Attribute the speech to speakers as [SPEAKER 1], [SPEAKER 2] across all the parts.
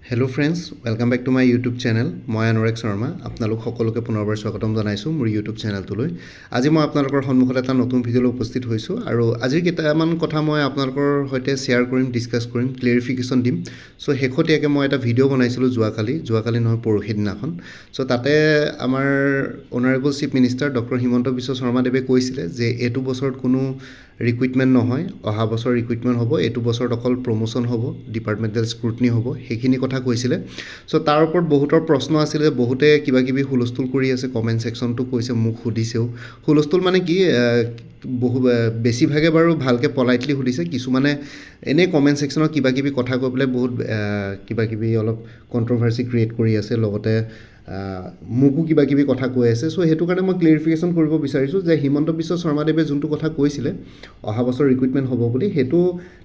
[SPEAKER 1] Hello' friends, welcome back to my YouTube channel. মই অনুৰাগ শৰ্মা আপোনালোক সকলোকে পুনৰবাৰ স্বাগতম জনাইছোঁ মোৰ ইউটিউব চেনেলটোলৈ। আজি মই আপোনালোকৰ সন্মুখত এটা নতুন ভিডিঅ'লৈ উপস্থিত হৈছোঁ আৰু আজিৰ কেইটামান কথা মই আপোনালোকৰ সৈতে শ্বেয়াৰ কৰিম, ডিছকাছ কৰিম, ক্লেৰিফিকেশ্যন দিম। ছ' শেহতীয়াকৈ মই এটা ভিডিঅ' বনাইছিলোঁ যোৱাকালি নহয় পৰহি দিনাখন। ছ' তাতে আমাৰ honourable chief minister doctor Himanta Biswa শৰ্মাদেৱে কৈছিলে যে এইটো বছৰত কোনো ৰিক্ৰুইটমেণ্ট নহয়, অহা বছৰ ৰিক্ৰুইটমেণ্ট হ'ব, এইটো বছৰত অকল প্ৰমোশ্যন হ'ব, ডিপাৰ্টমেণ্টেল স্ক্ৰুটনি হ'ব, সেইখিনি কথা কৈছিলে। ছ' তাৰ ওপৰত বহুতৰ প্ৰশ্ন আছিলে, বহুতে কিবাকিবি হুলস্থুল কৰি আছে, কমেণ্ট ছেকশ্যনটো কৈছে, মোক সুধিছেও। হুলস্থুল মানে কি, বেছিভাগে বাৰু ভালকৈ পলাইটলি সুধিছে, কিছুমানে এনেই কমেণ্ট ছেকশ্যনত কিবাকিবি কথা কৈ পেলাই বহুত কিবাকিবি অলপ কণ্ট্ৰভাৰ্চি ক্ৰিয়েট কৰি আছে, লগতে মোকো কিবাকিবি কথা কৈ আছে। ছ' সেইটো কাৰণে মই ক্লেৰিফিকেশ্যন কৰিব বিচাৰিছোঁ যে হিমন্ত বিশ্ব শৰ্মাদেৱে যোনটো কথা কৈছিলে অহা বছৰ ৰিক্ৰুইটমেণ্ট হ'ব বুলি, সেইটো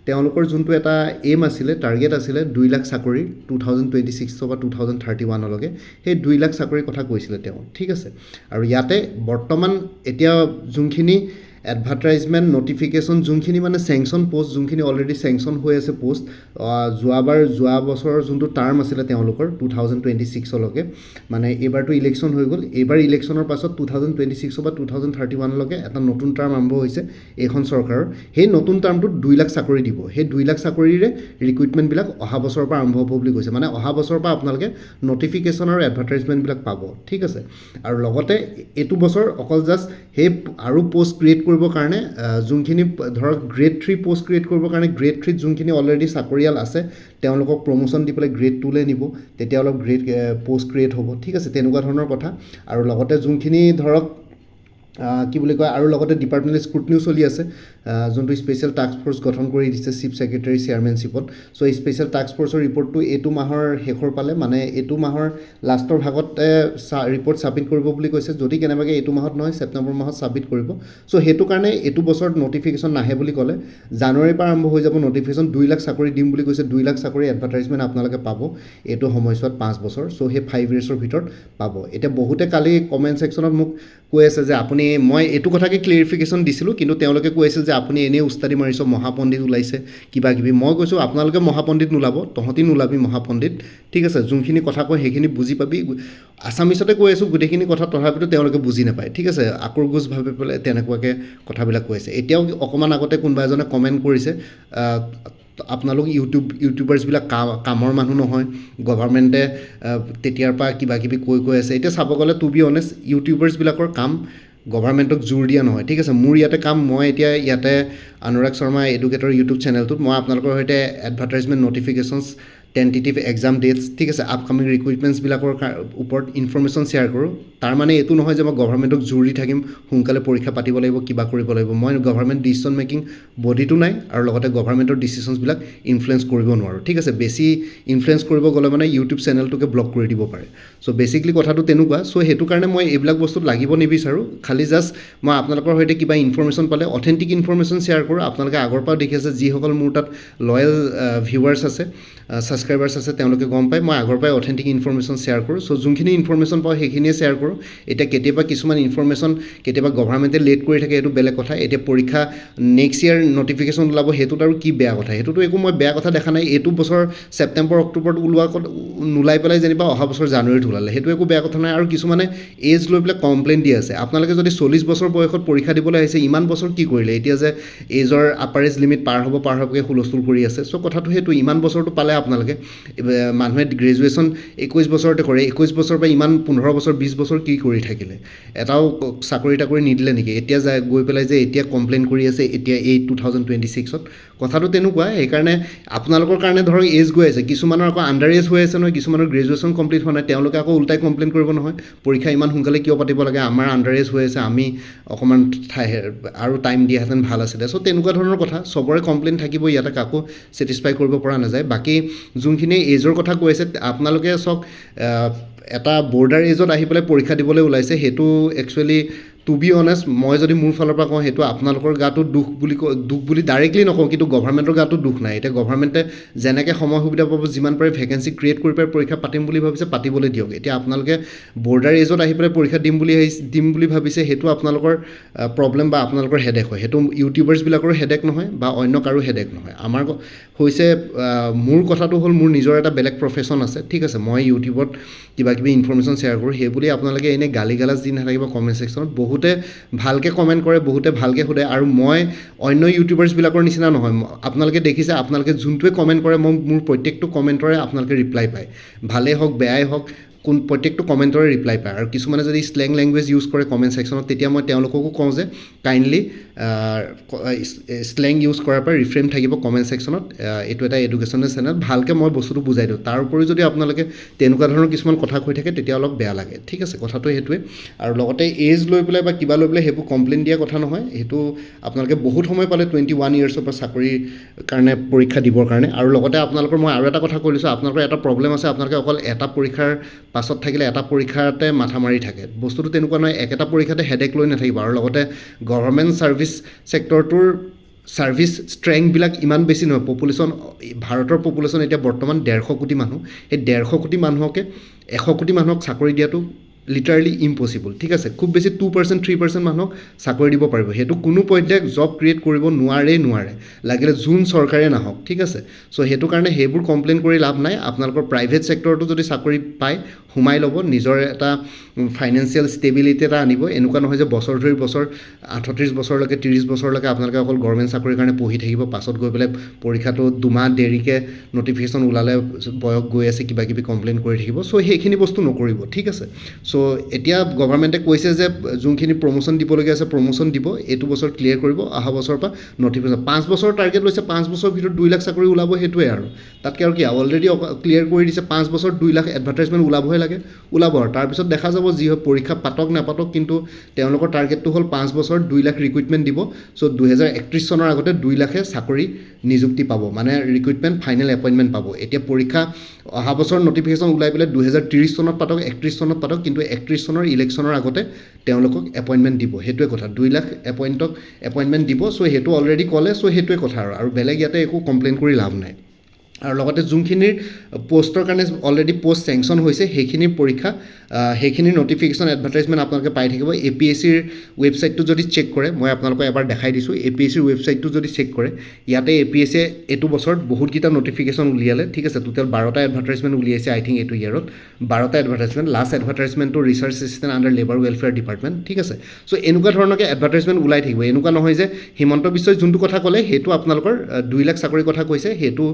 [SPEAKER 1] তেওঁলোকৰ যোনটো এটা এইম আছিলে, টাৰ্গেট আছিলে 2 লাখ চাকৰি 2026 বা 2031লৈকে, সেই 2 লাখ চাকৰিৰ কথা কৈছিলে তেওঁ, ঠিক আছে। আৰু ইয়াতে বৰ্তমান এতিয়া যোনখিনি এডভাৰটাইজমেণ্ট নটিফিকেশ্যন, যোনখিনি মানে চেংচন পষ্ট, যোনখিনি অলৰেডি চেংচন হৈ আছে পষ্ট, যোৱা বছৰৰ যোনটো টাৰ্ম আছিলে তেওঁলোকৰ 2026লৈকে, মানে এইবাৰতো ইলেকশ্যন হৈ গ'ল, এইবাৰ ইলেকশ্যনৰ পাছত 2026 বা 2031লৈকে এটা নতুন টাৰ্ম আৰম্ভ হৈছে এইখন চৰকাৰৰ। সেই নতুন টাৰ্মটোত 2 লাখ চাকৰি দিব, সেই 2 লাখ চাকৰিৰে ৰিক্ৰুইটমেণ্টবিলাক অহা বছৰৰ পৰা আৰম্ভ হ'ব বুলি কৈছে। মানে অহা বছৰৰ পৰা আপোনালোকে নটিফিকেশ্যন আৰু এডভাৰটাইজমেণ্টবিলাক পাব, ঠিক আছে। আৰু লগতে এইটো বছৰ অকল জাষ্ট সেই আৰু পষ্ট ক্ৰিয়েট কৰিবৰ কাৰণে যোনখিনি ধৰক গ্ৰেড 3 পষ্ট ক্ৰিয়েট কৰিবৰ কাৰণে গ্ৰেড 3ত যোনখিনি অলৰেডি চাকৰিয়াল আছে তেওঁলোকক প্ৰমোশ্যন দি পেলাই গ্ৰেড 2লৈ নিব, তেতিয়া অলপ গ্ৰেড পষ্ট ক্ৰিয়েট হ'ব, ঠিক আছে, তেনেকুৱা ধৰণৰ কথা। আৰু লগতে যোনখিনি ধৰক কি বুলি কয়, আৰু লগতে ডিপাৰ্টমেণ্টেল স্ক্ৰুটনিও চলি আছে, যোনটো স্পেচিয়েল টাস্ক ফ'ৰ্চ গঠন কৰি দিছে চিফ ছেক্ৰেটাৰী চেয়াৰমেনশ্বিপত। ছ' এই স্পেচিয়েল টাস্ক ফ'ৰ্চৰ ৰিপৰ্টটো এইটো মাহৰ শেষৰ পালে, মানে এইটো মাহৰ লাষ্টৰ ভাগতে ৰিপৰ্ট ছাবমিট কৰিব বুলি কৈছে। যদি কেনেবাকৈ এইটো মাহত নহয় ছেপ্টেম্বৰ মাহত ছাবমিট কৰিব। ছ' সেইটো কাৰণে এইটো বছৰত নটিফিকেশ্যন নাহে বুলি ক'লে, জানুৱাৰীৰ পৰা আৰম্ভ হৈ যাব নটিফিকেশ্যন। 2 লাখ চাকৰি দিম বুলি কৈছে, 2 লাখ চাকৰি এডভাৰটাইজমেণ্ট আপোনালোকে পাব এইটো সময়ছোৱাত 5 বছৰ। ছ' সেই 5 ইয়েৰ্ছৰ ভিতৰত পাব। এতিয়া বহুতে কালি কমেণ্ট ছেকশ্যনত মোক কৈ আছে যে মই এইটো কথাকে ক্লেৰিফিকেশ্যন দিছিলোঁ, কিন্তু তেওঁলোকে কৈ আছিল যে আপুনি এনেই উস্তাদি মাৰিছ, মহাপণ্ডিত ওলাইছে কিবাকিবি। মই কৈছোঁ আপোনালোকে মহাপণ্ডিত নোলাব, তহঁতি নোলাবি মহাপণ্ডিত, ঠিক আছে। যোনখিনি কথা কয় সেইখিনি বুজি পাবি। আছামিছতে কৈ আছোঁ গোটেইখিনি কথা, তথাপিতো তেওঁলোকে বুজি নাপায়, ঠিক আছে। আকোৰগোজ ভাবি পেলাই তেনেকুৱাকৈ কথাবিলাক কৈ আছে। এতিয়াও অকণমান আগতে কোনোবা এজনে কমেণ্ট কৰিছে, আপোনালোক ইউটিউবাৰ্ছবিলাক কামৰ মানুহ নহয়, গভাৰ্মেণ্টে তেতিয়াৰ পৰা কিবাকিবি কৈ আছে। এতিয়া চাব গ'লে টু বি অনেষ্ট ইউটিউবাৰ্ছবিলাকৰ কাম গভাৰ্মেণ্টক জোৰ দিয়া নহয়, ঠিক আছে। মোৰ ইয়াতে কাম, মই এতিয়া ইয়াতে অনুৰাগ শৰ্মা এডুকেটৰ ইউটিউব চেনেলটোত মই আপোনালোকৰ সৈতে এডভাৰটাইজমেণ্ট নটিফিকেশ্যনছ, টেণ্টেটিভ এক্সাম ডেটছ, ঠিক আছে, আপকামিং ৰিক্ৰুইটমেণ্টছবিলাকৰ ওপৰত ইনফৰ্মেশ্যন শ্বেয়াৰ কৰোঁ। তাৰ মানে এইটো নহয় যে মই গভাৰ্মেণ্টক জোৰ দি থাকিম, সোনকালে পৰীক্ষা পাতিব লাগিব, কিবা কৰিব লাগিব। মই গভাৰ্মেণ্ট ডিচিশ্যন মেকিং বডিটো নাই, আৰু লগতে গভাৰ্মেণ্টৰ ডিচিশ্যনছবিলাক ইনফ্লুৱেঞ্চ কৰিব নোৱাৰোঁ, ঠিক আছে। বেছি ইনফ্লুৱেঞ্চ কৰিব গ'লে মানে ইউটিউব চেনেলটোকে ব্লক কৰি দিব পাৰে। ছ' বেচিকলি কথাটো তেনেকুৱা। ছ' সেইটো কাৰণে মই এইবিলাক বস্তুত লাগিব নিবিচাৰোঁ। খালি জাষ্ট মই আপোনালোকৰ সৈতে কিবা ইনফৰ্মেশ্যন পালে অথেণ্টিক ইনফৰ্মেশ্যন শ্বেয়াৰ কৰোঁ। আপোনালোকে আগৰ পৰাও দেখি আছে, যিসকল মোৰ তাত লয়েল ভিউৱাৰ্ছ আছে, ছাবস্ক্ৰাইবাৰ্ছ আছে, তেওঁলোকে গম পায় মই আগৰ পৰাই অথেণ্টিক ইনফৰ্মেশ্যন শ্বেয়াৰ কৰোঁ। ছ' যোনখিনি ইনফৰ্মেশ্যন পাওঁ সেইখিনিয়ে শ্বেয়াৰ কৰোঁ। এতিয়া কেতিয়াবা কিছুমান ইনফৰ্মেশ্যন কেতিয়াবা গভাৰ্মেণ্টে লেট কৰি থাকে, এইটো বেলেগ কথা। এতিয়া পৰীক্ষা নেক্সট ইয়েৰ নটিফিকেশ্যন ওলাব, সেইটোত আৰু কি বেয়া কথা, সেইটোতো একো মই বেয়া কথা দেখা নাই। এইটো বছৰ ছেপ্টেম্বৰ অক্টোবৰত নোলাই পেলাই যেনিবা অহা বছৰ জানুৱাৰীত ওলালে, সেইটো একো বেয়া কথা নাই। আৰু কিছুমানে এজ লৈ পেলাই কমপ্লেইন দি আছে, আপোনালোকে যদি 40 বছৰ বয়সত পৰীক্ষা দিবলৈ আহিছে, ইমান বছৰ কি কৰিলে, এতিয়া যে এজৰ আপাৰ এজ লিমিট পাৰ হ'বকৈ হুলস্থুল কৰি আছে। ছ' কথাটো সেইটো, ইমান বছৰটো পালে আপোনালোকে, মানুহে গ্ৰেজুৱেশ্যন 21 বছৰতে কৰে, 21 বছৰৰ পৰা ইমান 15 বছৰ 20 বছৰ কি কৰি থাকিলে, এটাও চাকৰি তাকৰি নিদিলে নেকি? এতিয়া গৈ পেলাই যে এতিয়া কমপ্লেইন কৰি আছে এতিয়া 2026ত, কথাটো তেনেকুৱা। সেইকাৰণে আপোনালোকৰ কাৰণে ধৰক এজ গৈ আছে, কিছুমানৰ আকৌ আণ্ডাৰ এজ হৈ আছে নহয়, কিছুমানৰ গ্ৰেজুৱেশ্যন কমপ্লিট হোৱা নাই, তেওঁলোকে আকৌ উল্টাই কমপ্লেইন কৰিব নহয়, পৰীক্ষা ইমান সোনকালে কিয় পাতিব লাগে, আমাৰ আণ্ডাৰ এজ হৈ আছে, আমি অকণমান আৰু টাইম দিয়াহেঁতেন ভাল আছিলে। ছ' তেনেকুৱা ধৰণৰ কথা, চবৰে কমপ্লেইন থাকিব, ইয়াতে কাকো ছেটিছফাই কৰিব পৰা নাযায়। বাকী যোনখিনি এজৰ কথা কৈ আছে, আপোনালোকে চাওক, এটা বৰ্ডাৰ এজত আহি পেলাই পৰীক্ষা দিবলৈ ওলাইছে, সেইটো একচুৱেলি টু বি অনেষ্ট মই যদি মোৰ ফালৰ পৰা কওঁ সেইটো আপোনালোকৰ গাতো দুখ বুলি ডাইৰেক্টলি নকওঁ, কিন্তু গভৰ্ণমেণ্টৰ গাতো দুখ নাই। এতিয়া গভৰ্ণমেণ্টে যেনেকৈ সময় সুবিধা পাব যিমান পাৰে ভেকেঞ্চি ক্ৰিয়েট কৰি পেলাই পৰীক্ষা পাতিম বুলি ভাবিছে পাতিবলৈ দিয়ক। এতিয়া আপোনালোকে বৰ্ডাৰ এজত আহি পেলাই পৰীক্ষা দিম বুলি ভাবিছে, সেইটো আপোনালোকৰ প্ৰব্লেম বা আপোনালোকৰ হেডেক হয়। সেইটো ইউটিউবাৰ্ছবিলাকৰো হেডেক নহয় বা অন্য কাৰো হেডেক নহয়। আমাৰ হৈছে মোৰ কথাটো হ'ল মোৰ নিজৰ এটা বেলেগ প্ৰফেশ্যন আছে, ঠিক আছে। মই ইউটিউবত কিবা কিবি ইনফৰমেশ্যন শ্বেয়াৰ কৰোঁ, সেই বুলি আপোনালোকে এনেই গালি গালাজ দি নাথাকিব কমেণ্ট ছেকশ্যনত। বহুতে ভালকৈ কমেণ্ট কৰে, বহুতে ভালকৈ সোধে, আৰু মই অন্য ইউটিউবাৰ্ছবিলাকৰ নিচিনা নহয়। আপোনালোকে দেখিছে, আপোনালোকে যোনটোৱে কমেণ্ট কৰে মোৰ প্ৰত্যেকটো কমেণ্টৰে আপোনালোকে ৰিপ্লাই পায়, ভালেই হওক বেয়াই হওক, প্ৰত্যেকটো কমেণ্টৰে ৰিপ্লাই পায়। আৰু কিছুমানে যদি স্লেং লেংগুৱেজ ইউজ কৰে কমেণ্ট ছেকশ্যনত, তেতিয়া মই তেওঁলোককো কওঁ যে কাইণ্ডলি স্লেং ইউজ কৰাৰ পৰা ৰিফ্ৰেইন থাকিব কমেণ্ট ছেকশ্যনত। এইটো এটা এডুকেশ্যনেল চেনেল, ভালকৈ মই বস্তুটো বুজাই দিওঁ। তাৰ উপৰি যদি আপোনালোকে তেনেকুৱা ধৰণৰ কিছুমান কথা কৈ থাকে তেতিয়া অলপ বেয়া লাগে, ঠিক আছে। কথাটো সেইটোৱে। আৰু লগতে এজ লৈ পেলাই বা কিবা লৈ পেলাই সেইবোৰ কমপ্লেইন দিয়া কথা নহয়। সেইটো আপোনালোকে বহুত সময় পালে 21 ইয়েৰ্ছৰ পৰা চাকৰিৰ কাৰণে পৰীক্ষা দিবৰ কাৰণে। আৰু লগতে আপোনালোকৰ মই আৰু এটা কথা কৈ লৈছোঁ, আপোনালোকৰ এটা প্ৰব্লেম আছে, আপোনালোকে অকল এটা পৰীক্ষাৰ পাছত থাকিলে এটা পৰীক্ষাতে মাথা মাৰি থাকে। বস্তুটো তেনেকুৱা নহয়, একেটা পৰীক্ষাতে হেডেক লৈ নাথাকিব। আৰু লগতে গভৰ্ণমেণ্ট ছাৰ্ভিচ ছেক্টৰটোৰ ছাৰ্ভিচ ষ্ট্ৰেংথবিলাক ইমান বেছি নহয়। ভাৰতৰ পপুলেশ্যন এতিয়া বৰ্তমান 150 কোটি মানুহ। সেই 150 কোটি মানুহকে 100 কোটি মানুহক চাকৰি দিয়াটো লিটাৰেলি ইম্পচিবল, ঠিক আছে। খুব বেছি 2% 3% মানুহক চাকৰি দিব পাৰিব। সেইটো কোনো পধ্যে জব ক্ৰিয়েট কৰিব নোৱাৰে, লাগিলে যোন চৰকাৰে নাহক, ঠিক আছে। চ' সেইটো কাৰণে সেইবোৰ কমপ্লেইন কৰি লাভ নাই। আপোনালোকৰ প্ৰাইভেট ছেক্টৰটো যদি চাকৰি পায় সোমাই ল'ব, নিজৰ এটা ফাইনেন্সিয়েল ষ্টেবিলিটি এটা আনিব। এনেকুৱা নহয় যে বছৰ 38 বছৰলৈকে 30 বছৰলৈকে আপোনালোকে অকল গভৰ্ণমেণ্ট চাকৰিৰ কাৰণে পঢ়ি থাকিব, পাছত গৈ পেলাই পৰীক্ষাটো 2 মাহ দেৰিকৈ নটিফিকেশ্যন ওলালে বয়স গৈ আছে কিবা কিবি কমপ্লেইন কৰি থাকিব। চ' সেইখিনি বস্তু নকৰিব, ঠিক আছে। চ' এতিয়া গভৰ্ণমেণ্টে কৈছে যে যোনখিনি প্ৰমোশ্যন দিবলগীয়া আছে প্ৰমোশ্যন দিব, এইটো বছৰ ক্লিয়াৰ কৰিব, অহা বছৰৰ পৰা নটিফিকেশ্যন 5 বছৰৰ টাৰ্গেট লৈছে, 5 বছৰৰ ভিতৰত 2 লাখ চাকৰি ওলাব, সেইটোৱে আৰু তাতকৈ আৰু কি। অলৰেডি ক্লিয়াৰ কৰি দিছে 5 বছৰত 2 লাখ এডভাৰ্টাইজমেণ্ট ওলাবহে লাগে, ওলাব। আৰু তাৰপিছত দেখা যাব যি হয়, পৰীক্ষা পাতক নাপাতক, কিন্তু তেওঁলোকৰ টাৰ্গেটটো হ'ল 5 বছৰত 2 লাখ ৰিক্ৰুইটমেণ্ট দিব। চ' 2031 চনৰ আগতে 2 লাখে চাকৰি নিযুক্তি পাব, মানে ৰিক্ৰুইটমেণ্ট ফাইনেল এপইণ্টমেণ্ট পাব। এতিয়া পৰীক্ষা অহা বছৰ নটিফিকেশ্যন ওলাই পেলাই 2030 চনত পাতক, 31 চনত পাতক, কিন্তু 31 চনৰ ইলেকশ্যনৰ আগতে তেওঁলোকক এপইণ্টমেণ্ট দিব। সেইটোৱে কথা, 2 লাখ এপইণ্টমেণ্ট দিব। চ' সেইটো অলৰেডি ক'লে। চ' সেইটোৱে কথা আৰু বেলেগ ইয়াতে একো কমপ্লেইন কৰি লাভ নাই। আৰু লগতে যোনখিনিৰ পষ্টৰ কাৰণে অলৰেডি পষ্ট চেংচন হৈছে সেইখিনিৰ পৰীক্ষা, সেইখিনিৰ নটিফিকেশ্যন এডভাৰ্টাইজমেণ্ট আপোনালোকে পাই থাকিব। APSCৰ ৱেবছাইটটো যদি চেক কৰে, মই আপোনালোকক এবাৰ দেখাই দিছোঁ। APSCৰ ৱেবছাইটটো যদি চেক কৰে, ইয়াতে APSCয়ে এইটো বছৰত বহুতকেইটা নটিফিকেশ্যন উলিয়ালে, ঠিক আছে। টোটেল 12টা এডভাৰ্টাইজমেণ্ট উলিয়াইছে, আই থিংক এইটো ইয়েৰত 12টা এডভাৰ্টাইজমেণ্ট। লাষ্ট এডভাৰ্টাইজমেণ্টটো research assistant under labour welfare department, ঠিক আছে। চ' এনেকুৱা ধৰণৰকৈ এডভাৰ্টাইজমেণ্ট ওলাই থাকিব। এনেকুৱা নহয় যে হিমন্ত বিশ্বই যোনটো কথা ক'লে সেইটো আপোনালোকৰ 2 লাখ চাকৰিৰ কথা কৈছে, সেইটো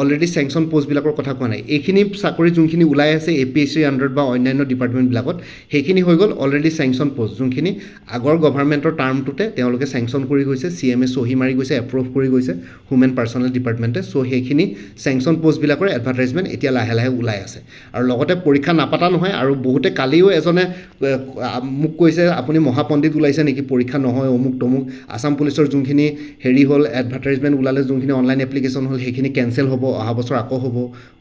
[SPEAKER 1] অলৰেডি চেংচন পষ্টবিলাকৰ কথা কোৱা নাই। এইখিনি চাকৰি যোনখিনি ওলাই আছে APSCৰ আণ্ডাৰত বা অন্যান্য ডিপাৰ্টমেণ্টবিলাকত, সেইখিনি হৈ গ'ল অলৰেডি চেংচন পষ্ট, যোনখিনি আগৰ গভৰ্ণমেণ্টৰ টাৰ্মটোতে তেওঁলোকে চেংচন কৰি গৈছে, CMA চহী মাৰি গৈছে, এপ্ৰুভ কৰি গৈছে হিউমেন পাৰ্চনেল ডিপাৰ্টমেণ্টে। চ' সেইখিনি চেংচন পষ্টবিলাকৰ এডভাৰ্টাইজমেণ্ট এতিয়া লাহে লাহে ওলাই আছে। আৰু লগতে পৰীক্ষা নাপাতা নহয়। আৰু বহুতে কালিও এজনে মোক কৈছে আপুনি মহাপণ্ডিত ওলাইছে নেকি, পৰীক্ষা নহয় অমুক তমুক, আছাম পুলিচৰ যোনখিনি হেৰি হ'ল এডভাৰ্টাইজমেণ্ট ওলালে, যোনখিনি অনলাইন এপ্লিকেশ্যন হ'ল সেইখিনি কেঞ্চেল হ'ব, অহা বছৰ আকৌ হ'ব।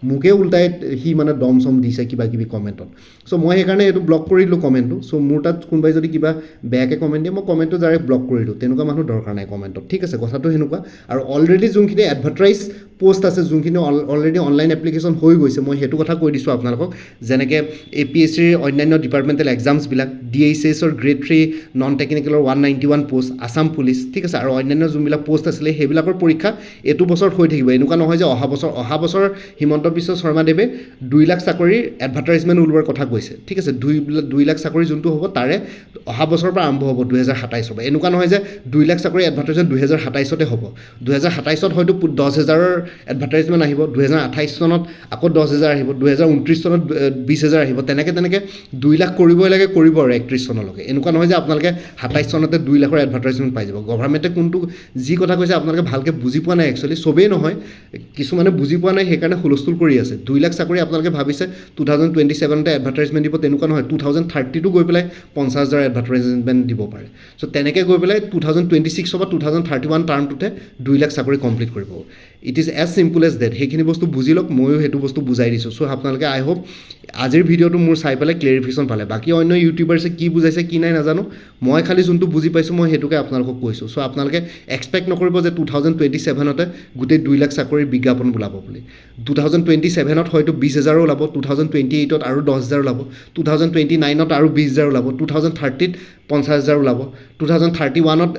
[SPEAKER 1] মোকে উল্টাই সি মানে দম চম দিছে কিবা কিবি কমেণ্টত। চ' মই সেইকাৰণে এইটো ব্লক কৰি দিলোঁ কমেণ্টটো। চ' মোৰ তাত কোনোবাই যদি কিবা বেয়াকৈ কমেণ্ট দিয়ে, মই কমেণ্টটো ডাইৰেক্ট ব্লক কৰি দিওঁ। তেনেকুৱা মানুহ দৰকাৰ নাই কমেণ্টত, ঠিক আছে। কথাটো সেনেকুৱা। আৰু অলৰেডি যোনখিনি এডভাৰ্টাইজ পোষ্ট আছে, যোনখিনি অলৰেডি অনলাইন এপ্লিকেশ্যন হৈ গৈছে, মই সেইটো কথা কৈ দিছোঁ আপোনালোকক। যেনেকৈ APSCৰ অন্যান্য ডিপাৰ্টমেণ্টেল এক্সামছবিলাক, DHSৰ গ্ৰেড 3 নন টেকনিকেলৰ 191 পোষ্ট, আছাম পুলিচ, ঠিক আছে, আৰু অন্যান্য যোনবিলাক পোষ্ট আছিলে সেইবিলাকৰ পৰীক্ষা এইটো বছৰত হৈ থাকিব। এনেকুৱা নহয় যে অহা বছৰ হিমন্ত বিশ্ব শৰ্মাদেৱে 2 লাখ চাকৰিৰ এডভাৰ্টাইজমেণ্ট ওলোৱাৰ কথা কৈছে, ঠিক আছে। 2 লাখ চাকৰি যোনটো হ'ব তাৰে অহা বছৰৰ পৰা আৰম্ভ হ'ব 2027 পৰা। এনেকুৱা নহয় যে 2 লাখ চাকৰি এডভাৰ্টাইজমেণ্ট 2027তে হ'ব। 2027ত হয়তো 10,000ৰ এডভাৰ্টাইজমেণ্ট আহিব, 2028 চনত আকৌ 10,000 আহিব, 2029 চনত 20,000 আহিব। তেনেকৈ 2 লাখ কৰিবই লাগে, কৰিব আৰু 31 চনলৈকে। এনেকুৱা নহয় যে আপোনালোকে 27 চনতে 2 লাখৰ এডভাৰ্টাইজমেণ্ট পাই যাব। গভৰ্ণমেণ্টে কোনটো যি কথা কৈছে আপোনালোকে ভালকৈ বুজি পোৱা নাই। একচুৱেলি চবেই নহয়, কিছুমানে বুজি পোৱা নাই, সেইকাৰণে হুলস্থুল কৰি আছে। 2 লাখ চাকৰি আপোনালোকে ভাবিছে 2027তে এডভাৰ্টাইজমেণ্ট দিব, তেনেকুৱা নহয়। 2030টো গৈ পেলাই 50,000 এডভাৰ্টাইজমেণ্ট দিব পাৰে। চ' তেনেকৈ গৈ পেলাই 2026 বা 2031 টাৰ্মটোতে 2 লাখ চাকৰি কমপ্লিট কৰিব। It is as simple as that সেইখিনি বস্তু বুজি লওক ময়ো সেইটো বস্তু বুজাই দিছোঁ চ' আপোনালোকে আই হোপ আজিৰ ভিডিঅ'টো মোৰ চাই পেলাই ক্লেৰিফিকেশ্যন পালে বাকী অন্য ইউটিউবাৰ্ছে কি বুজাইছে কি নাই নাজানো মই খালি যোনটো বুজি পাইছোঁ মই সেইটোকে আপোনালোকক কৈছোঁ চ' আপোনালোকে এক্সপেক্ট নকৰিব যে 2027তে গোটেই 2 লাখ চাকৰিৰ বিজ্ঞাপন ওলাব বুলি 2027ত হয়তো 20,000 ওলাব 2028ত আৰু 10,000 ওলাব 2029ত আৰু 20,000 ওলাব 2030ত 50,000 ওলাব 2031ত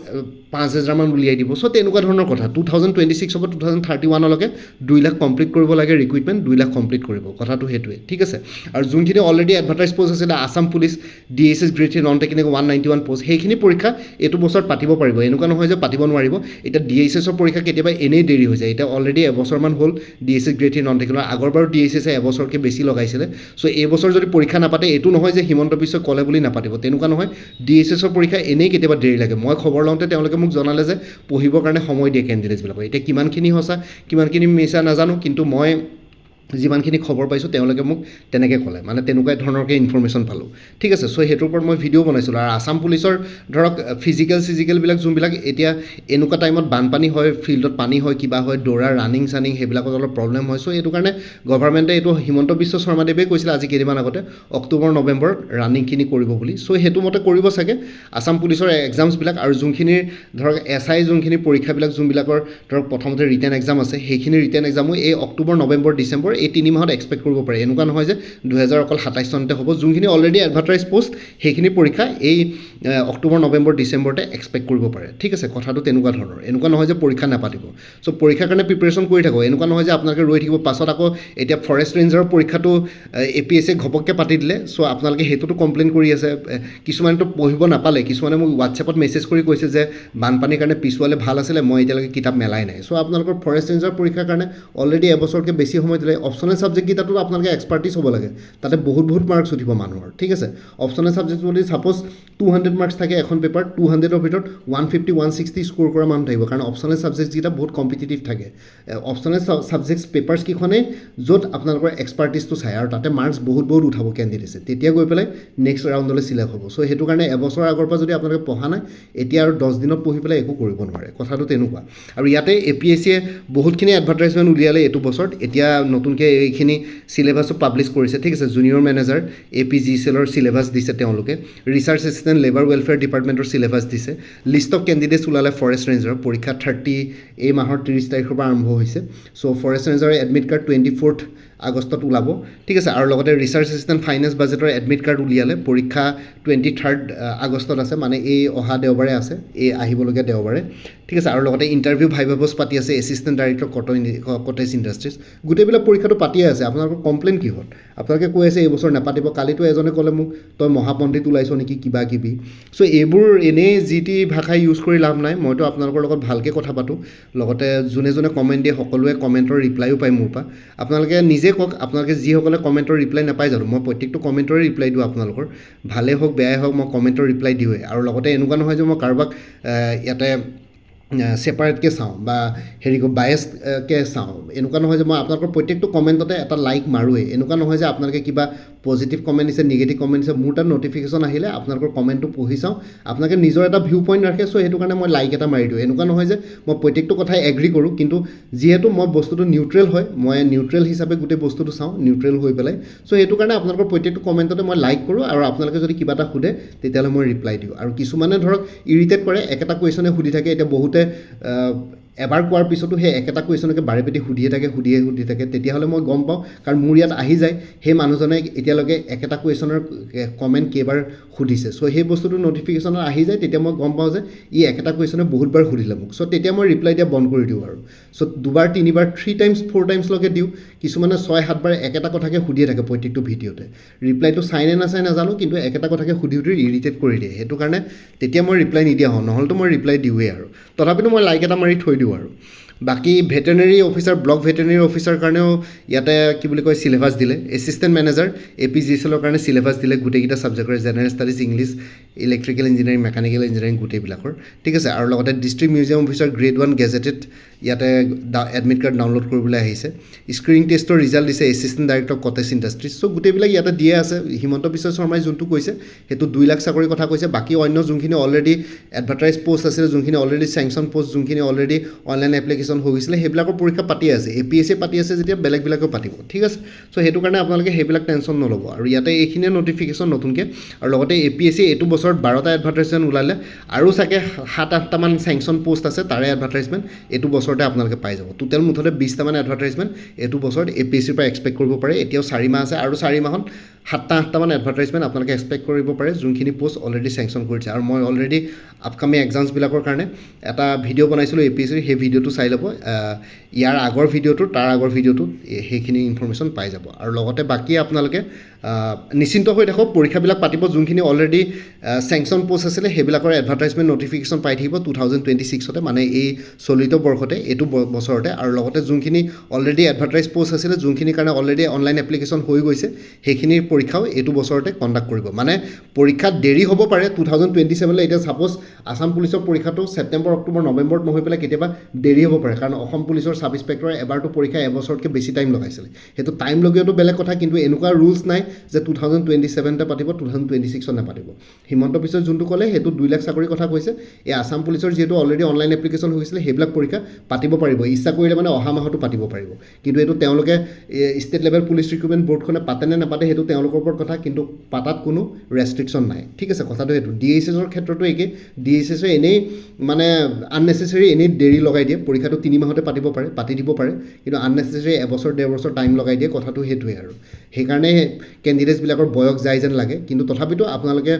[SPEAKER 1] 5,000 মান উলিয়াই দিব চ' তেনেকুৱা ধৰণৰ কথা 2026 হ'ব 2031লৈকে 2 লাখ কমপ্লিট কৰিব লাগে ৰিক্ৰুইটমেণ্ট 2 লাখ কমপ্লিট কৰিব কথাটো সেইটোৱে ঠিক আছে আৰু যোনখিনি অলৰেডি এডভাৰটাইজ পষ্ট আছিলে Assam police DSS grade 3 non technical 191 post সেইখিনি পৰীক্ষা এইটো বছৰত পাতিব পাৰিব এনেকুৱা নহয় যে পাতিব নোৱাৰিব এতিয়া DSSৰ পৰীক্ষা কেতিয়াবা এনেই দেৰি হৈ যায় এতিয়া অলৰেডি এবছৰমান হ'ল DSS গ্ৰেড 3 নন টেকনিকেল আগৰবাৰ DSSে এবছৰকৈ বেছি লগাইছিলে চ' এইবছৰ যদি পৰীক্ষা নাপাতে এইটো নহয় যে হিমন্ত বিশ্বই ক'লে বুলি নাপাতিব তেনেকুৱা নহয় DSSৰ পৰীক্ষা এনেই কেতিয়াবা দেৰি লাগে মই খবৰ লওঁতে তেওঁলোকে মোক জনালে যে পঢ়িবৰ কাৰণে সময় দিয়ে কেণ্ডিডেটছবিলাকক এতিয়া কিমানখিনি সঁচা কিমানখিনি মিছা নাজানো কিন্তু মই যিমানখিনি খবৰ পাইছোঁ তেওঁলোকে মোক তেনেকৈ ক'লে মানে তেনেকুৱা ধৰণৰকৈ ইনফৰ্মেশ্যন পালোঁ ঠিক আছে চ' সেইটোৰ ওপৰত মই ভিডিঅ' বনাইছিলোঁ আৰু আছাম পুলিচৰ ধৰক ফিজিকেলবিলাক যোনবিলাক এতিয়া এনেকুৱা টাইমত বানপানী হয় ফিল্ডত পানী হয় কিবা হয় দৌৰা ৰানিং চানিং সেইবিলাকত অলপ প্ৰব্লেম হয় চ' এইটো কাৰণে গভৰ্ণমেণ্টে এইটো হিমন্ত বিশ্ব শৰ্মাদেৱে কৈছিলে আজি কেইদিনমান আগতে অক্টোবৰ নৱেম্বৰত ৰানিংখিনি কৰিব বুলি চ' সেইটো মতে কৰিব চাগে আছাম পুলিচৰ এক্সামছবিলাক আৰু যোনখিনিৰ ধৰক SI যোনখিনি পৰীক্ষাবিলাক যোনবিলাকৰ ধৰক প্ৰথমতে ৰিটেন এক্সাম আছে সেইখিনি ৰিটেন এক্সামো এই অক্টোবৰ নৱেম্বৰ ডিচেম্বৰ এই 3 মাহত এক্সপেক্ট কৰিব পাৰে এনেকুৱা নহয় যে 2027 চনতে হ'ব যোনখিনি অলৰেডি এডভাৰটাইজ পোষ্ট সেইখিনি পৰীক্ষা এই অক্টোবৰ নৱেম্বৰ ডিচেম্বৰতে এক্সপেক্ট কৰিব পাৰে ঠিক আছে কথাটো তেনেকুৱা ধৰণৰ এনেকুৱা নহয় যে পৰীক্ষা নাপাতিব চ' পৰীক্ষাৰ কাৰণে প্ৰিপেৰেশ্যন কৰি থাকক এনেকুৱা নহয় যে আপোনালোকে ৰৈ থাকিব পাছত আকৌ এতিয়া ফৰেষ্ট ৰেঞ্জাৰৰ পৰীক্ষাটো APSCয়ে ঘপককৈ পাতি দিলে চ' আপোনালোকে সেইটোতো কমপ্লেইন কৰি আছে কিছুমানেতো পঢ়িব নাপালে কিছুমানে মোক হোৱাটছএপত মেছেজ কৰি কৈছে যে বানপানীৰ কাৰণে পিছুৱালে ভাল আছিলে মই এতিয়ালৈকে কিতাপ মেলাই নাই চ' আপোনালোকৰ ফৰেষ্ট ৰেঞ্জাৰ পৰীক্ষাৰ কাৰণে অলৰেডি এবছৰকৈ বেছি সময় দিলে অপশ্যনেল ছাবজেক্টকেইটাতো আপোনালোকে এক্সপাৰ্টিছ হ'ব লাগে তাতে বহুত মাৰ্কছ উঠিব মানুহৰ ঠিক আছে অপশ্যনেল ছাবজেক্ট যদি ছাপ'জ 200 মাৰ্কছ থাকে এখন পেপাৰ 200ৰ ভিতৰত 150 160 স্ক'ৰ কৰা মানুহ থাকিব কাৰণ অপশ্যনেল ছাবজেক্টকেইটা বহুত কম্পিটিটিভ থাকে অপশ্যনেল ছাবজেক্টছ পেপাৰ্ছকেইখনেই য'ত আপোনালোকৰ এক্সপাৰ্টিছটো চায় আৰু তাতে মাৰ্কছ বহুত উঠাব কেণ্ডিডেটছে তেতিয়া গৈ পেলাই নেক্সট ৰাউণ্ডলৈ চিলেক্ট হ'ব চ' সেইটো কাৰণে এবছৰ আগৰ পৰা যদি আপোনালোকে পঢ়া নাই এতিয়া আৰু 10 দিনত পঢ়ি পেলাই একো কৰিব নোৱাৰে কথাটো তেনেকুৱা আৰু ইয়াতে APSCয়ে বহুতখিনি এডভাৰটাইজমেণ্ট উলিয়ালে এইটো বছৰত এতিয়া নতুনকৈ এইখিনি চিলেবাছটো পাব্লিছ কৰিছে ঠিক আছে জুনিয়ৰ মেনেজাৰ APGCLৰ চিলেবাছ দিছে তেওঁলোকে ৰিচাৰ্চ এছিষ্টেণ্ট লেবাৰ ৱেলফেয়াৰ ডিপাৰ্টমেণ্টৰ চিলেবাছ দিছে লিষ্ট অফ কেণ্ডিডেটছ ওলালে ফৰেষ্ট ৰেঞ্জাৰৰ পৰীক্ষা 30 এই মাহৰ 30 তাৰিখৰ পৰা আৰম্ভ হৈছে চ' ফৰেষ্ট ৰেঞ্জাৰৰ এডমিট কাৰ্ড 24 আগষ্টত ওলাব ঠিক আছে আৰু লগতে ৰিচাৰ্চ এছিষ্টেণ্ট ফাইনেন্স বাজেটৰ এডমিট কাৰ্ড উলিয়ালে পৰীক্ষা 23 আগষ্টত আছে মানে এই অহা দেওবাৰে আছে এই আহিবলগীয়া দেওবাৰে ঠিক আছে আৰু লগতে ইণ্টাৰভিউ ভাইভা পোষ্ট পাতি আছে এছিষ্টেণ্ট ডাইৰেক্টৰ কটেজ ইণ্ডাষ্ট্ৰিজ গোটেইবিলাক পৰীক্ষাটো পাতিয়ে আছে আপোনালোকৰ কমপ্লেইন কি হ'ল আপোনালোকে কৈ আছে এইবছৰ নাপাতিব কালিতো এজনে ক'লে মোক তই মহাপণ্ডিত ওলাইছ নেকি কিবা কিবি চ' এইবোৰ এনেই যি টি ভাষা ইউজ কৰি লাভ নাই মইতো আপোনালোকৰ লগত ভালকৈ কথা পাতোঁ লগতে যোনে কমেণ্ট দিয়ে সকলোৱে কমেণ্টৰ ৰিপ্লাইও পায় মোৰ পৰা আপোনালোকে নিজে কওক আপোনালোকে যিসকলে কমেণ্টৰ ৰিপ্লাই নাপায় জানো মই প্ৰত্যেকটো কমেণ্টৰে ৰিপ্লাই দিওঁ আপোনালোকৰ ভালেই হওক বেয়াই হওক মই কমেণ্টৰ ৰিপ্লাই দিওঁৱেই আৰু লগতে এনেকুৱা নহয় যে মই কাৰোবাক ইয়াতে ছেপাৰেটকৈ চাওঁ বা বায়েছকৈ চাওঁ এনেকুৱা নহয় যে মই আপোনালোকৰ প্ৰত্যেকটো কমেণ্টতে এটা লাইক মাৰোৱেই এনেকুৱা নহয় যে আপোনালোকে কিবা পজিটিভ কমেণ্ট দিছে নিগেটিভ কমেণ্ট দিছে মোৰ তাত ন'টিফিকেশ্যন আহিলে আপোনালোকৰ কমেণ্টটো পঢ়ি চাওঁ আপোনালোকে নিজৰ এটা ভিউ পইণ্ট ৰাখে চ' সেইটো কাৰণে মই লাইক এটা মাৰি দিওঁ এনেকুৱা নহয় যে মই প্ৰত্যেকটো কথাই এগ্ৰী কৰোঁ কিন্তু যিহেতু মই বস্তুটো নিউট্ৰেল হয় মই নিউট্ৰেল হিচাপে গোটেই বস্তুটো চাওঁ নিউট্ৰেল হৈ পেলাই চ' সেইটো কাৰণে আপোনালোকৰ প্ৰত্যেকটো কমেণ্টতে মই লাইক কৰোঁ আৰু আপোনালোকে যদি কিবা এটা সোধে তেতিয়াহ'লে মই ৰিপ্লাই দিওঁ আৰু কিছুমানে ধৰক ইৰিটেট কৰে একেটা কুৱেশ্যনে সুধি থাকে এতিয়া বহুতে এবাৰ কোৱাৰ পিছতো সেই একেটা কুৱেশ্যনকে বাৰে পেটি সুধিয়ে থাকে তেতিয়াহ'লে মই গম পাওঁ কাৰণ মোৰ ইয়াত আহি যায় সেই মানুহজনে এতিয়ালৈকে একেটা কুৱেশ্যনৰ কমেণ্ট কেইবাৰ সুধিছে চ' সেই বস্তুটো ন'টিফিকেশ্যনত আহি যায় তেতিয়া মই গম পাওঁ যে ই একেটা কুৱেশ্যনে বহুতবাৰ সুধিলে মোক চ' তেতিয়া মই ৰিপ্লাই দিয়া বন্ধ কৰি দিওঁ আৰু চ' 2বাৰ 3বাৰ 3 টাইমছ 4 টাইমছলৈকে দিওঁ কিছুমানে 6-7 বাৰ একেটা কথাকে সুধিয়ে থাকে প্ৰত্যেকটো ভিডিঅ'তে ৰিপ্লাইটো চাই নে নাচাই নাজানো কিন্তু একেটা কথাকে সুধি ইৰিটেট কৰি দিয়ে সেইটো কাৰণে তেতিয়া মই ৰিপ্লাই নিদিয়া হওঁ নহ'লেতো মই ৰিপ্লাই দিওঁৱেই আৰু তথাপিতো মই লাইক এটা মাৰি থৈ দিওঁ আৰু বাকী veterinary officer block veterinary officer কাৰণেও ইয়াতে কি বুলি কয় চিলেবাছ দিলে এছিষ্টেণ্ট মেনেজাৰ APGCLৰ কাৰণে চিলেবাছ দিলে গোটেইকেইটা ছাবজেক্টৰ general studies English electrical engineering mechanical engineering গোটেইবিলাকৰ ঠিক আছে আৰু লগতে district museum officer grade 1 gazetted ইয়াতে এডমিট কাৰ্ড ডাউনলোড কৰিবলৈ আহিছে স্ক্ৰিনিং টেষ্টৰ ৰিজাল্ট দিছে assistant director cottage industries so' গোটেইবিলাক ইয়াতে দিয়ে আছে হিমন্ত বিশ্ব শৰ্মাই যোনটো কৈছে সেইটো 2 লাখ চাকৰিৰ কথা কৈছে বাকী অন্য যোনখিনি অলৰেডি এডভাৰটাইজ পষ্ট আছিলে যোনখিনি অলৰেডি চেংচন পষ্ট যোনখিনি অলৰেডি অনলাইন এপ্লিকেশ্যন হৈ গৈছিলে সেইবিলাকৰ পৰীক্ষা পাতি আছে APSC পাতি আছে যেতিয়া বেলেগবিলাকেও পাতিব ঠিক আছে চ' সেইটো কাৰণে আপোনালোকে সেইবিলাক টেনশ্যন নল'ব আৰু ইয়াতে এইখিনিয়ে নটিফিকেশ্যন নতুনকৈ আৰু লগতে APSC এইটো বছৰত 12টা এডভাৰটাইজমেণ্ট ওলালে আৰু চাগে 7-8টামান চেংচন পোষ্ট আছে তাৰে এডভাৰটাইজমেণ্ট এইটো বছৰতে আপোনালোকে পাই যাব টোটেল মুঠতে 20টামান এডভাৰটাইজমেণ্ট এইটো বছৰত APSCৰ পৰা এক্সপেক্ট কৰিব পাৰে এতিয়াও 4 মাহ আছে আৰু 4 মাহত 7-8টামান এডভাৰটাইজমেণ্ট আপোনালোকে এক্সপেক্ট কৰিব পাৰে যোনখিনি পোষ্ট অলৰেডি চেংচন কৰিছে আৰু মই অলৰেডি আপকামিং এক্সামছবিলাকৰ কাৰণে এটা ভিডিঅ' বনাইছিলোঁ APSCৰ সেই ভিডিঅ'টো চাই ল'ব ইয়াৰ আগৰ ভিডিঅ'টো তাৰ আগৰ ভিডিঅ'টো সেইখিনি ইনফৰমেশ্যন পাই যাব আৰু লগতে বাকী আপোনালোকে নিশ্চিন্ত হৈ থাকক পৰীক্ষাবিলাক পাতিব যোনখিনি অলৰেডি চেংচন পোষ্ট আছিলে সেইবিলাকৰ এডভাৰটাইজমেণ্ট নটিফিকেশ্যন পাই থাকিব 2026তে মানে এই চলিত বৰ্ষতে এইটো বছৰতে আৰু লগতে যোনখিনি অলৰেডি এডভাৰটাইজ পোষ্ট আছিলে যোনখিনিৰ কাৰণে অলৰেডি অনলাইন এপ্লিকেশ্যন হৈ গৈছে সেইখিনিৰ পৰীক্ষাও এইটো বছৰতে কণ্ডাক্ট কৰিব মানে পৰীক্ষাত দেৰি হ'ব পাৰে 2027লৈ এতিয়া ছাপ'জ আছাম পুলিচৰ পৰীক্ষাটো ছেপ্টেম্বৰ অক্টোবৰ নৱেম্বৰত নহৈ পেলাই কেতিয়াবা দেৰি হ'ব পাৰে কাৰণ অসম পুলিচৰ ছাব ইন্সপেক্টৰে এবাৰটো পৰীক্ষা এবছৰতকৈ বেছি টাইম লগাইছিলে সেইটো টাইম লগিয়াটো বেলেগ কথা কিন্তু এনেকুৱা ৰুলছ নাই যে 2027তে পাতিব 2026ত নাপাতিব হিমন্ত বিশ্ব যোনটো ক'লে সেইটো 2 লাখ চাকৰিৰ কথা কৈছে এই আছাম পুলিচৰ যিহেতু অলৰেডি অনলাইন এপ্লিকেশ্যন হৈছিলে সেইবিলাক পৰীক্ষা পাতিব পাৰিব ইচ্ছা কৰিলে মানে অহা মাহতো পাতিব পাৰিব কিন্তু এইটো তেওঁলোকে ষ্টেট লেভেল পুলিচ ৰিক্ৰুটমেণ্ট বৰ্ডখনে পাতে নে নাপাতে সেইটো তেওঁলোকৰ ওপৰত কথা কিন্তু পাতাত কোনো ৰেষ্ট্ৰিকশ্যন নাই ঠিক আছে কথাটো সেইটো DSSৰ ক্ষেত্ৰতো একে DSSে এনেই মানে আননেচেচাৰী এনেই দেৰি লগাই দিয়ে পৰীক্ষাটো 3 মাহতে পাতিব পাৰে পাতি দিব পাৰে কিন্তু আননেচেচাৰী এবছৰ 1.5 বছৰ টাইম লগাই দিয়ে কথাটো সেইটোৱে আৰু সেইকাৰণে কেণ্ডিডেটছবিলাকৰ বয়স যায় যেন লাগে কিন্তু তথাপিতো আপোনালোকে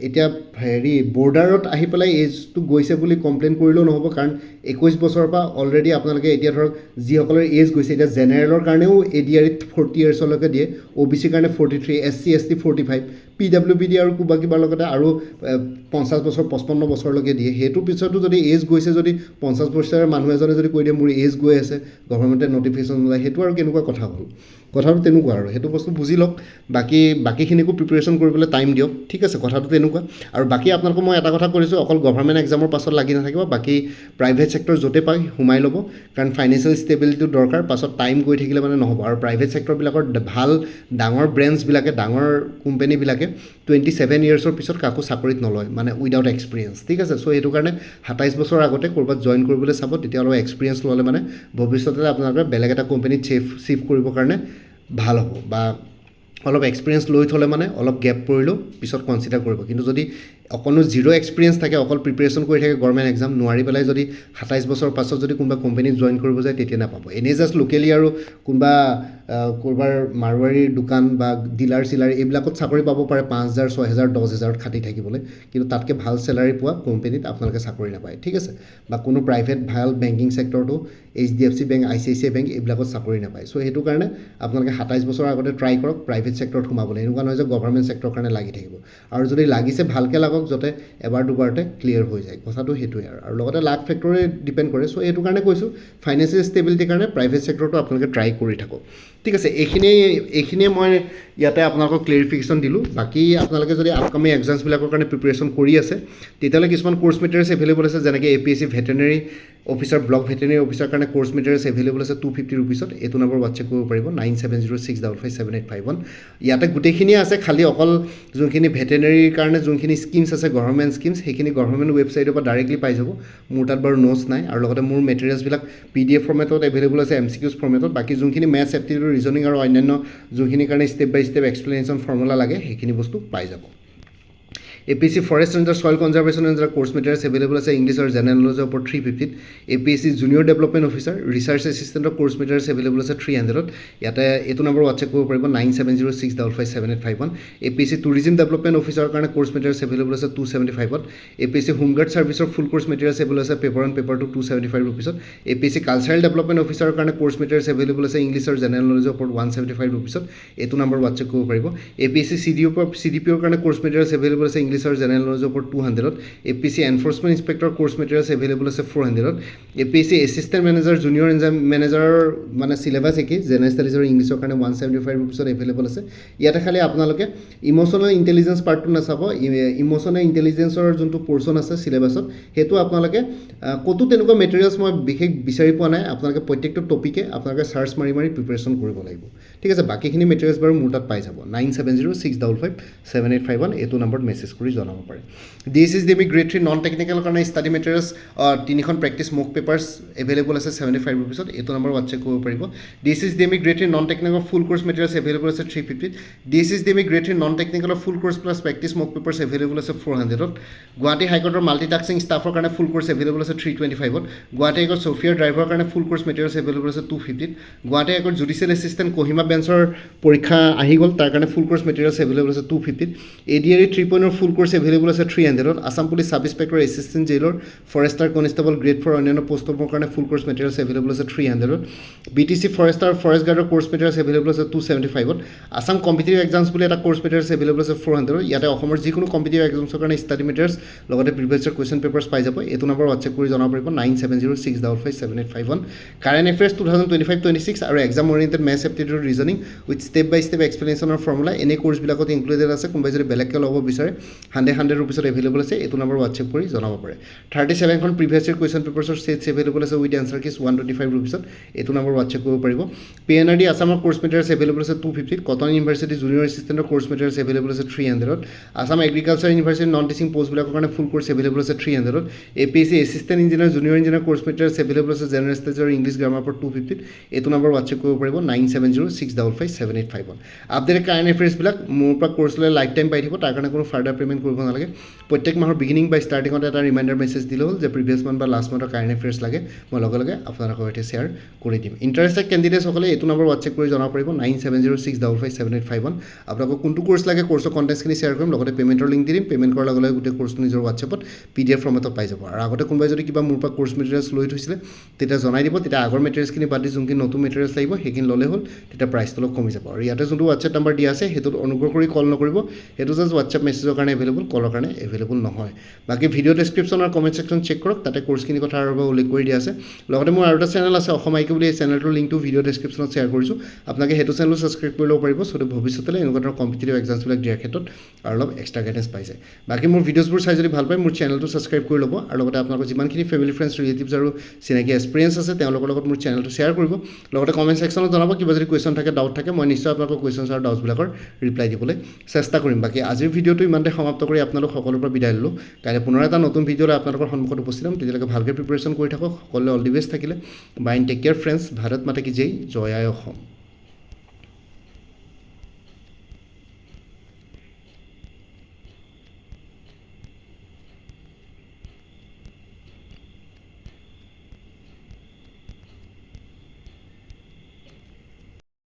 [SPEAKER 1] এতিয়া হেৰি বৰ্ডাৰত আহি পেলাই এজটো গৈছে বুলি কমপ্লেইন কৰিলেও নহ'ব কাৰণ 21 বছৰৰ পৰা অলৰেডি আপোনালোকে এতিয়া ধৰক যিসকলৰ এজ গৈছে এতিয়া জেনেৰেলৰ কাৰণেও ADR-ত 40 ইয়াৰ্ছলৈকে দিয়ে OBCৰ কাৰণে 43 SC ST 45 PWBD আৰু কিবাৰ লগতে আৰু 50 বছৰ 55 বছৰলৈকে দিয়ে সেইটোৰ পিছতো যদি এজ গৈছে যদি 50 বছৰৰ মানুহ এজনে যদি কৈ দিয়ে মোৰ এজ গৈ আছে গভৰ্ণমেণ্টে নটিফিকেশ্যন ওলাই সেইটো আৰু কেনেকুৱা কথা হ'ল কথাটো তেনেকুৱা আৰু সেইটো বস্তু বুজি লওক বাকীখিনিকো প্ৰিপেৰেশ্যন কৰিবলৈ টাইম দিয়ক ঠিক আছে কথাটো তেনেকুৱা আৰু বাকী আপোনালোকক মই এটা কথা কৰিছোঁ অকল গভৰ্ণমেণ্ট এক্সামৰ পাছত লাগি নাথাকিব বাকী প্ৰাইভেট ছেক্টৰ য'তে পায় সোমাই ল'ব কাৰণ ফাইনেন্সিয়েল ষ্টেবিলিটিটো দৰকাৰ পাছত টাইম গৈ থাকিলে মানে নহ'ব আৰু প্ৰাইভেট ছেক্টৰবিলাকৰ ভাল ডাঙৰ ব্ৰেণ্ডছবিলাকে ডাঙৰ কোম্পানীবিলাকে 27 ইয়াৰ্ছৰ পিছত কাকো চাকৰিত নলয় মানে উইদাউট এক্সপিৰিয়েঞ্চ ঠিক আছে চ' সেইটো কাৰণে 27 বছৰ আগতে ক'ৰবাত জইন কৰিবলৈ চাব তেতিয়া অলপ এক্সপিৰিয়েঞ্চ ল'লে মানে ভৱিষ্যতে আপোনালোকে বেলেগ এটা কোম্পানীত চিফ্ট কৰিবৰ কাৰণে ভাল হ'ব বা অলপ এক্সপিৰিয়েঞ্চ লৈ থ'লে মানে অলপ গেপ পৰিলেও পিছত কনচিডাৰ কৰিব কিন্তু যদি অকণো জিৰ' এক্সপিৰিয়েঞ্চ থাকে অকল প্ৰিপেৰেশ্যন কৰি থাকে গভৰ্ণমেণ্ট এক্সাম নোৱাৰি পেলাই যদি 27 বছৰ পাছত যদি কোনোবা কোম্পানীত জইন কৰিব যায় তেতিয়া নাপাব এনেই জাষ্ট লোকেলি আৰু কোনোবা ক'ৰবাৰ মাৰোৱাৰীৰ দোকান বা ডিলাৰ চিলাৰ এইবিলাকত চাকৰি পাব পাৰে 5,000 6,000 10,000ত খাটি থাকিবলৈ কিন্তু তাতকৈ ভাল চেলাৰী পোৱা কোম্পানীত আপোনালোকে চাকৰি নাপায় ঠিক আছে বা কোনো প্ৰাইভেট ভাল বেংকিং ছেক্টৰটো HDFC বেংক ICICI বেংক এইবিলাকত চাকৰি নাপায় চ' সেইটো কাৰণে আপোনালোকে 27 বছৰ আগতে ট্ৰাই কৰক প্ৰাইভেট ছেক্টৰত সোমাবলৈ এনেকুৱা নহয় যে গভৰ্ণমেণ্ট ছেক্টৰৰ কাৰণে লাগি থাকিব আৰু যদি লাগিছে ভালকৈ লাগক যাতে এবাৰ দুবাৰতে ক্লিয়াৰ হৈ যায় কথাটো সেইটোৱে আৰু লগতে লাক ফেক্টৰে ডিপেণ্ড কৰে চ' এইটো কাৰণে কৈছোঁ ফাইনেন্সিয়েল ষ্টেবিলিটিৰ কাৰণে প্ৰাইভেট ছেক্টৰটো আপোনালোকে ট্ৰাই কৰি থাকক ঠিক আছে এইখিনিয়ে মই ইয়াতে আপোনালোকক ক্লেৰিফিকেশ্যন দিলোঁ বাকী আপোনালোকে যদি আপকামিং এক্সামছবিলাকৰ কাৰণে প্ৰিপেৰেশ্যন কৰি আছে তেতিয়াহ'লে কিছুমান ক'ৰ্চ মেটেৰিয়েলছ এভেইলেবল আছে যেনেকৈ APSC veterinary officer block veterinary officer কাৰণে ক'ৰ্চ মেটেৰিয়েলছ এভেইলেবল আছে 250 ৰুপিছত এইটো নম্বৰ হোৱাটছএপ কৰিব পাৰিব 9706557851 ইয়াতে গোটেইখিনিয়ে আছে খালি অকল যোনখিনি ভেটেনেৰীৰ কাৰণে যোনখিনি স্কিমছ আছে গভৰ্ণমেণ্ট স্কিমছ সেইখিনি গভৰ্ণমেণ্ট ৱেবছাইটৰ পৰা ডাইৰেক্টলি পাই যাব মোৰ তাত বাৰু নোটছ নাই আৰু লগতে মোৰ মেটেৰিয়েলছবিলাক PDF ফৰ্মেটত এভেইলেবল আছে MCQs ফৰ্মেটত বাকী যোনখিনি মেথছ এপ্টিটিউড ৰিজনিং আৰু অন্যান্য যোনখিনি কাৰণে step by step explanation formula লাগে সেইখিনি বস্তু পাই যাব APSC forest ranger soil conservation ranger course materials available আছে ইংলিছ আৰু জেনেৰেল নলেজৰ ওপৰত 350ত APSC junior development officer research এছিষ্টেণ্টৰ ক'ৰ্চ মেটেৰিয়েলছ এভেইলেবল আছে 300ত ইয়াতে এইটো নম্বৰ হোৱাটছএপ কৰিব পাৰিব 9706557851 APSC টুৰিজিম ডেভেলপমেণ্ট অফিচাৰৰ কাৰণে ক'ৰ্চ মেটেৰিয়েলছ এভেইলেবল আছে 275ত APSC হোমগাৰ্ড ছাৰ্ভিচৰ ফুল ক'ৰ্চ মেটেৰিয়েলছ এভেইলেবল আছে পেপাৰ অন পেপাৰটো 275 ৰুপিছত APSC কালচাৰেল ডেভেলপমেণ্ট অফিচাৰৰ কাৰণে ক'ৰ্চ মেটেৰিয়েলছ এভেইলেবল আছে ইংলিছ আৰু জেনেৰেল নলেজৰ ওপৰত 175 ৰুপিছত এইটো নম্বৰ হোৱাটছএপ কৰিব পাৰিব APSC CDPOৰ কাৰণে ক'ৰ্চ মেটেৰিয়েলছ এভেইলেবল আছে ইংলিছ পুলিচ আৰু জেনেৰেল নলেজৰ ওপৰত 200ত APSC enforcement inspector course materials available আছে 400ত APSC assistant manager junior exam মেনেজাৰৰ মানে চিলেবাছ একেই জেনেৰেল ষ্টাডিজ আৰু ইংলিছৰ কাৰণে 175 ৰুপিছত এভেইলেবল আছে ইয়াতে খালি আপোনালোকে ইম'চনেল ইণ্টেলিজেঞ্চ পাৰ্টটো নাচাব ইম'চনেল ইণ্টেলিজেঞ্চৰ যোনটো পৰ্চন আছে চিলেবাছত সেইটো আপোনালোকে ক'তো তেনেকুৱা মেটেৰিয়েলছ মই বিশেষ বিচাৰি পোৱা নাই আপোনালোকে প্ৰত্যেকটো টপিকে আপোনালোকে চাৰ্চ মাৰি প্ৰিপেৰেশ্যন কৰিব লাগিব ঠিক আছে বাকীখিনি মেটেৰিয়েলছ বাৰু মোৰ তাত পাই যাব 9706557851 এইটো নম্বৰত মেছেজ কৰি জনাব পাৰে DSSDME গ্ৰেড 3 নন টেকনিকেলৰ কাৰণে ষ্টাডি মেটেৰিয়েলছ তিনিখন প্ৰেক্টিছ মক পেপাৰ্ছ এভেইলেবল আছে 75 ৰুপিছত এইটো নম্বৰ হোৱাটছএপ কৰিব পাৰিব DSSDME গ্ৰেড 3 নন টেকনিকেলৰ ফুল কোৰ্চ মেটেৰিয়েলছ এভেইলেবল আছে 350 DSSDME গ্ৰেড 3 নন টেকনিকেলৰ ফুল কোৰ্চ প্লাছ প্ৰেক্টিছ মক পেপাৰ্ছ এভেইলেবল আছে 400ত গুৱাহাটী হাইকোৰ্টৰ মাল্টিটাস্কিং ষ্টাফৰ কাৰণে ফুল কোৰ্চ এভেইলেবল আছে 325ত গুৱাহাটী হাইকোৰ্ট ছফিয়াৰ ড্ৰাইভাৰৰ কাৰণে ফুল কোৰ্চ মেটেৰিয়েলছ এভেইলেবল আছে 250ত Guwahati High Court judicial assistant Kohima বেঞ্চৰ পৰীক্ষা আহি গ'ল তাৰ কাৰণে ফুল কোৰ্চ মেটেৰিয়েলছ এভেইলেবল আছে 250ত ADRE 3.0 ফুল কোৰ্চ এভেইলেবল আছে 300ত Assam police sub inspector assistant jailor forester constable grade 4 অন্যান্য পোষ্টৰ কাৰণে ফুল কোৰ্চ মেটেৰিয়েলছ এভেইলেবল আছে 300ত BTC ফৰেষ্টাৰ ফৰেষ্ট গাৰ্ডৰ কোৰ্চ মেটেৰিয়েলছ এভেইলেবল আছে 275ত আছাম কম্পিটিটিভ এক্সামছ বুলি এটা কোৰ্চ মেটেৰিয়েলছ এভেইলেবল আছে 400ত ইয়াতে অসমৰ যিকোনো কম্পিটিটিভ এক্সামছৰ কাৰণে ষ্টাডি মেটেৰিয়েলছ লগতে প্ৰিভিয়াছ ইয়াৰ কুৱেশ্যন পেপাৰ্ছ পাই যাব এইটো নম্বৰ হোৱাটছএপ কৰি জনাব পাৰিব 9706557851 কাৰেণ্ট এফেয়াৰ্ছ 2025-26 আৰু exam oriented maths aptitude reasoning with step by step এক্সপ্লেনেশ্যনৰ ফৰ্মুলা এনে কোৰ্চবিলাকত ইনক্লুডেড আছে কোনোবাই যদি বেলেগকৈ ল'ব বিচাৰে 100 ৰুপিছত এভেইলেবল আছে এইটো নম্বৰ হোৱাটছএপ কৰি জনাব পাৰে 37খন প্ৰিভিয়াছ ইয়াৰ কুৱেশ্যন পেপাৰ্ছৰ ছেটছ এভেইলেবল আছে উইথ এনচাৰ কিজ 125 ৰুপিছত এইটো নম্বৰ হোৱাটছএপ কৰিব পাৰিব PNRD আছামৰ কোৰ্চ মেটেৰিয়েলছ এভেইলেবল আছে 250ত কটন ইউনিভাৰ্চিটি জুনিয়ৰ এছিষ্টেণ্টৰ কোৰ্চ মেটেৰিয়েলছ এভেইলেবল আছে 300ত Assam Agriculture University non teaching পষ্টবিলাকৰ কাৰণে ফুল কোৰ্চ এভেইলেবল আছে 300ত APSC assistant engineer junior engineer course materials available আছে জেনেৰেল ষ্টাডিজ আৰু ইংলিছ গ্ৰামাৰ ওপৰত 250ত এইটো নম্বৰ হোৱাটছএপ কৰিব পাৰিব 9706557851 আপডেটেড কাৰেণ্ট এফেয়াৰ্ছবিলাক মোৰ পৰা কোৰ্চ লৈ লাইফ টাইম পাই থাকিব তাৰ কাৰণে কোনো ফাৰ্ডাৰ পে'মেণ্ট কৰিব নালাগে প্ৰত্যেক মাহৰ বিগিনিং বা ষ্টাৰ্টিঙত এটা ৰিমাইণ্ডাৰ মেছেজ দিলে হ'ল যে প্ৰিভিয়াছ মান্থ বা লাষ্ট মান্থৰ কাৰেণ্ট এফেয়াৰ্ছ লাগে মই লগে লগে আপোনালোকৰ সৈতে শ্বেয়াৰ কৰি দিম ইণ্টাৰেষ্টেড কেণ্ডিডেটসকলে এইটো নম্বৰ হোৱাটছএপ কৰি জনাব পাৰিব 9706557851 আপোনালোকক কোনটো কোৰ্চ লাগে কোৰ্চৰ কণ্টেণ্টছখিনি শ্বেয়াৰ কৰিম লগতে পে'মেণ্টৰ লিংক দি দিম পে'মেণ্ট কৰাৰ লগে লগে গোটেই কোৰ্চটো নিজৰ হোৱাটছএপত PDF ফৰ্মেটত পাই যাব আৰু আগতে কোনোবাই যদি কিবা মোৰ পৰা কোৰ্চ মেটেৰিয়েলছ লৈ থৈছিলে তেতিয়া জনাই দিব তেতিয়া আগৰ মেটেৰিয়েলছখিনি বাদ দি যোনখিনি নতুন মেটেৰিয়েলছ লাগিব সেইখিনি ল'লে হ'ল তেতিয়া প্ৰাইচটো অলপ কমি যাব আৰু ইয়াতে যোনটো হোৱাটছএপ নম্বৰ দিয়া আছে সেইটোত অনুগ্ৰহ কৰি কল নকৰিব সেইটো জাষ্ট হোৱাটছএপ মেছেজৰ কাৰণে এভেইলেবল কলৰ কাৰণে এভেইলেবল নহয় বাকী ভিডিঅ' ডেছক্ৰিপশ্যন আৰু কমেণ্ট ছেকশ্যন চেক কৰক তাতে কোৰ্চখিনি কথা আৰু উল্লেখ কৰি দিয়া আছে লগতে মোৰ আৰু এটা চেনেল আছে অসম আইকিউ বুলি এই চেনেলটোৰ লিংকটো ভিডিঅ' ডেছক্ৰিপশ্যনত শ্বেয়াৰ কৰিছোঁ আপোনালোকে সেইটো চেনেলো ছাবস্ক্ৰাইব কৰি ল'ব পাৰিব চ' ভৱিষ্যতলৈ এনেকুৱা ধৰণৰ কম্পিটিটিভ এক্সামছবিলাক দিয়াৰ ক্ষেত্ৰত আৰু অলপ এক্সট্ৰা গাইডেঞ্চ পাই যায় বাকী মোৰ ভিডিঅ'ছবোৰ চাই যদি ভাল পায় মোৰ চেনেলটো ছাবস্ক্ৰাইব কৰি ল'ব আৰু লগতে আপোনালোকৰ যিমানখিনি ফেমিলি ফ্ৰেণ্ডছ ৰিলেটিভছ আৰু চিনাকি এক্সপিৰিয়েঞ্চ আছে তেওঁলোকৰ লগত মোৰ চেনেলটো শ্বেয়াৰ কৰিব লগতে কমেণ্ট ছেকশ্যনত জনাব কিবা যদি কুৱেশ্যন থাকে ডাউট থাকে মই নিশ্চয় আপোনালোকৰ কুৱেশ্যনছ আৰু ডাউটছবিলাকৰ ৰিপ্লাই দিবলৈ চেষ্টা কৰিম বাকী আজিৰ ভিডিঅ'টো ইমানতে সমাপ্ত কৰি আপোনালোক সকলোৰ পৰা বিদায় ল'লোঁ কাইলৈ পুনৰ এটা নতুন ভিডিঅ'লৈ আপোনালোকৰ সন্মুখত উপস্থিত হ'ম তেতিয়ালৈকে ভালকৈ প্ৰিপেৰেশ্যন কৰি থাকক সকলোৱে অল দি বেষ্ট থাকিলে bye take care friends Bharat মাতা কি জয় জয় আই অসম